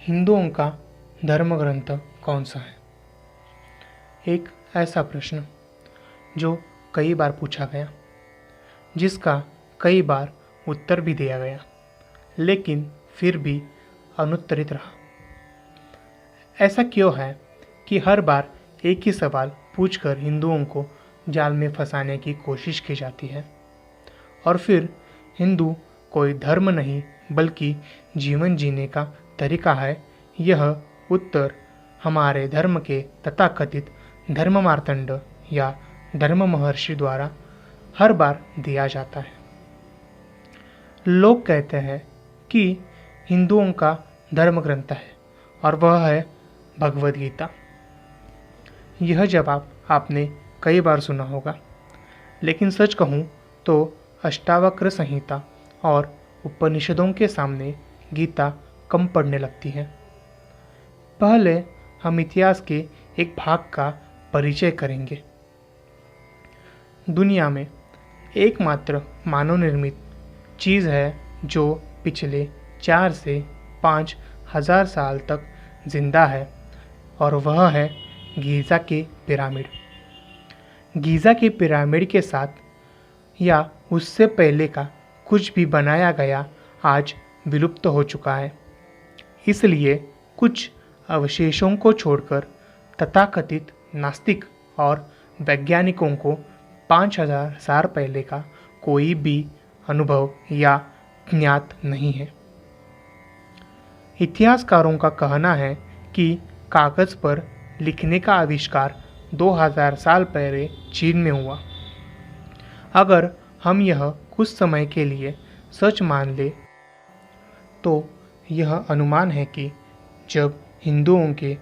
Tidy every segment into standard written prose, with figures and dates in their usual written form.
हिंदुओं का धर्म ग्रंथ कौन सा है? एक ऐसा प्रश्न जो कई बार पूछा गया, जिसका कई बार उत्तर भी दिया गया, लेकिन फिर भी अनुत्तरित रहा। ऐसा क्यों है कि हर बार एक ही सवाल पूछकर हिंदुओं को जाल में फंसाने की कोशिश की जाती है, और फिर हिंदू कोई धर्म नहीं बल्कि जीवन जीने का तरीका है? यह उत्तर हमारे धर्म के तथाकथित धर्म मार्तंड या धर्म महर्षि द्वारा हर बार दिया जाता है। लोग कहते हैं कि हिंदुओं का धर्म ग्रंथ है और वह है भगवद गीता। यह जवाब आपने कई बार सुना होगा, लेकिन सच कहूँ तो अष्टावक्र संहिता और उपनिषदों के सामने गीता कम पड़ने लगती है। पहले हम इतिहास के एक भाग का परिचय करेंगे। दुनिया में एकमात्र मानव निर्मित चीज़ है जो पिछले 4 से 5 हजार साल तक जिंदा है, और वह है गीज़ा के पिरामिड। गीज़ा के पिरामिड के साथ या उससे पहले का कुछ भी बनाया गया आज विलुप्त हो चुका है। इसलिए कुछ अवशेषों को छोड़कर तथाकथित नास्तिक और वैज्ञानिकों को 5000 साल पहले का कोई भी अनुभव या ज्ञात नहीं है। इतिहासकारों का कहना है कि कागज़ पर लिखने का आविष्कार 2000 साल पहले चीन में हुआ। अगर हम यह कुछ समय के लिए सच मान ले तो यह अनुमान है कि जब हिंदुओं के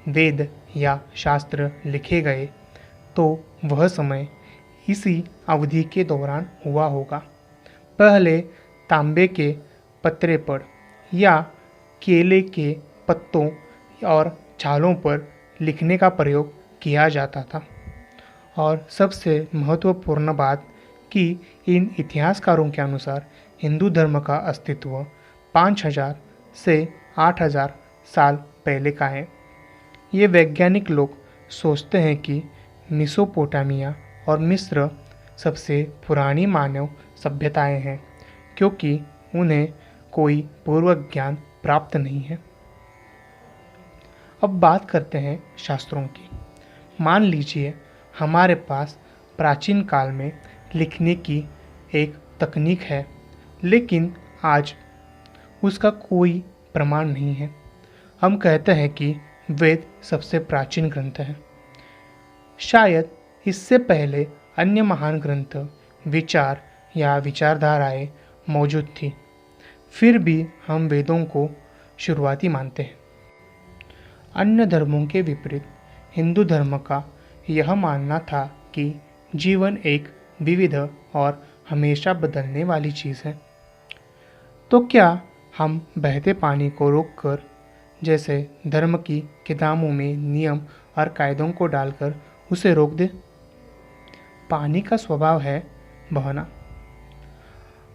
वेद या शास्त्र लिखे गए तो वह समय इसी अवधि के दौरान हुआ होगा। पहले तांबे के पत्रे पर या केले के पत्तों और छालों पर लिखने का प्रयोग किया जाता था। और सबसे महत्वपूर्ण बात कि इन इतिहासकारों के अनुसार हिंदू धर्म का अस्तित्व 5000 से 8000 साल पहले का है। ये वैज्ञानिक लोग सोचते हैं कि मेसोपोटामिया और मिस्र सबसे पुरानी मानव सभ्यताएं हैं, क्योंकि उन्हें कोई पूर्व ज्ञान प्राप्त नहीं है। अब बात करते हैं शास्त्रों की। मान लीजिए हमारे पास प्राचीन काल में लिखने की एक तकनीक है, लेकिन आज उसका कोई प्रमाण नहीं है। हम कहते हैं कि वेद सबसे प्राचीन ग्रंथ है। शायद इससे पहले अन्य महान ग्रंथ, विचार या विचारधाराएं मौजूद थी, फिर भी हम वेदों को शुरुआती मानते हैं। अन्य धर्मों के विपरीत हिंदू धर्म का यह मानना था कि जीवन एक विविध और हमेशा बदलने वाली चीज़ है। तो क्या हम बहते पानी को रोककर, जैसे धर्म की किताबों में नियम और कायदों को डालकर उसे रोक दें? पानी का स्वभाव है बहना।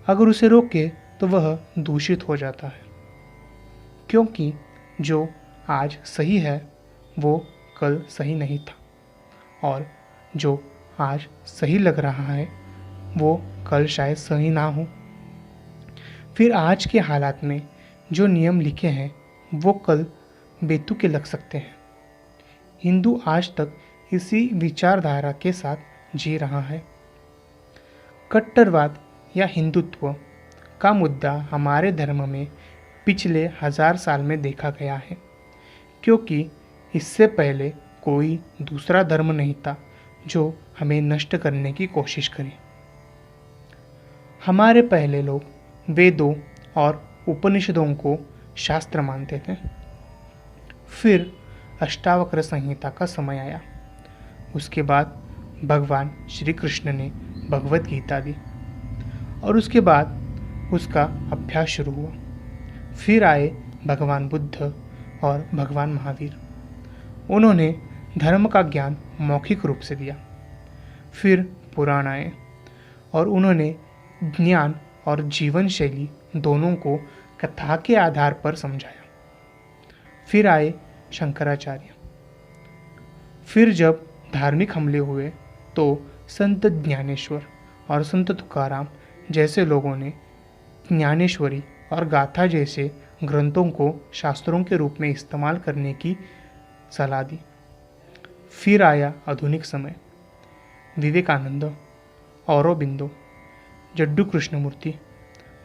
अगर उसे रोके तो वह दूषित हो जाता है, क्योंकि जो आज सही है वो कल सही नहीं था, और जो आज सही लग रहा है वो कल शायद सही ना हो। फिर आज के हालात में जो नियम लिखे हैं वो कल बेतुके लग सकते हैं। हिंदू आज तक इसी विचारधारा के साथ जी रहा है। कट्टरवाद या हिंदुत्व का मुद्दा हमारे धर्म में पिछले 1000 साल में देखा गया है, क्योंकि इससे पहले कोई दूसरा धर्म नहीं था जो हमें नष्ट करने की कोशिश करे। हमारे पहले लोग वेदों और उपनिषदों को शास्त्र मानते थे। फिर अष्टावक्र संहिता का समय आया। उसके बाद भगवान श्री कृष्ण ने भगवद गीता दी, और उसके बाद उसका अभ्यास शुरू हुआ। फिर आए भगवान बुद्ध और भगवान महावीर। उन्होंने धर्म का ज्ञान मौखिक रूप से दिया। फिर पुराण आए और उन्होंने ज्ञान और जीवन शैली दोनों को कथा के आधार पर समझाया। फिर आए शंकराचार्य। फिर जब धार्मिक हमले हुए तो संत ज्ञानेश्वर और संत तुकाराम जैसे लोगों ने ज्ञानेश्वरी और गाथा जैसे ग्रंथों को शास्त्रों के रूप में इस्तेमाल करने की सलाह दी। फिर आया आधुनिक समय। विवेकानंद, औरोबिंदो, जड्डू कृष्णमूर्ति,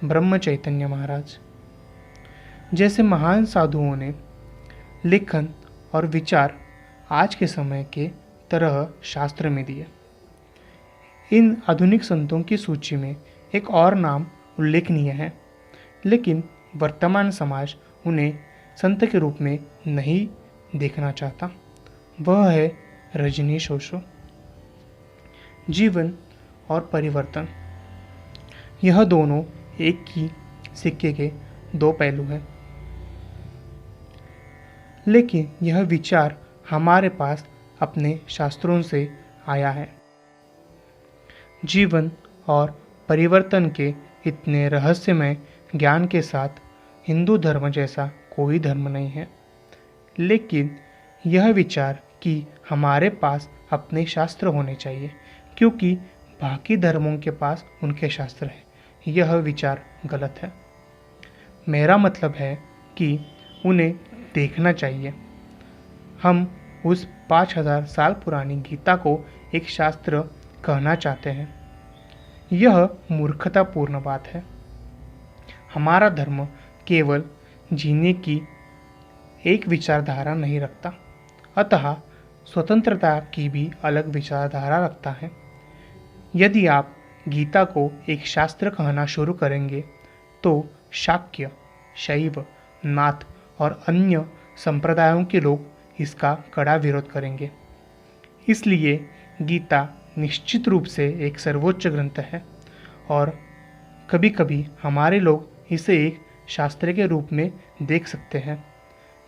ब्रह्म चैतन्य महाराज जैसे महान साधुओं ने लेखन और विचार आज के समय के तरह शास्त्र में दिए। इन आधुनिक संतों की सूची में एक और नाम उल्लेखनीय है, लेकिन वर्तमान समाज उन्हें संत के रूप में नहीं देखना चाहता। वह है रजनीश ओशो। जीवन और परिवर्तन, यह दोनों एक ही सिक्के के दो पहलू हैं, लेकिन यह विचार हमारे पास अपने शास्त्रों से आया है। जीवन और परिवर्तन के इतने रहस्यमय ज्ञान के साथ हिंदू धर्म जैसा कोई धर्म नहीं है, लेकिन यह विचार कि हमारे पास अपने शास्त्र होने चाहिए क्योंकि बाकी धर्मों के पास उनके शास्त्र हैं, यह विचार गलत है। मेरा मतलब है कि उन्हें देखना चाहिए। हम उस 5000 साल पुरानी गीता को एक शास्त्र कहना चाहते हैं। यह मूर्खतापूर्ण बात है। हमारा धर्म केवल जीने की एक विचारधारा नहीं रखता, अतः स्वतंत्रता की भी अलग विचारधारा रखता है। यदि आप गीता को एक शास्त्र कहना शुरू करेंगे तो शाक्य, शैव, नाथ और अन्य संप्रदायों के लोग इसका कड़ा विरोध करेंगे। इसलिए गीता निश्चित रूप से एक सर्वोच्च ग्रंथ है और कभी-कभी हमारे लोग इसे एक शास्त्र के रूप में देख सकते हैं,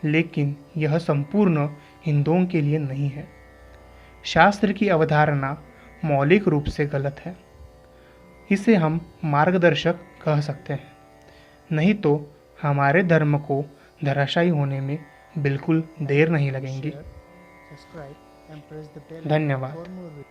लेकिन यह संपूर्ण हिंदुओं के लिए नहीं है। शास्त्र की अवधारणा मौलिक रूप से गलत है। इसे हम मार्गदर्शक कह सकते हैं, नहीं तो हमारे धर्म को धराशायी होने में बिल्कुल देर नहीं लगेगी। धन्यवाद।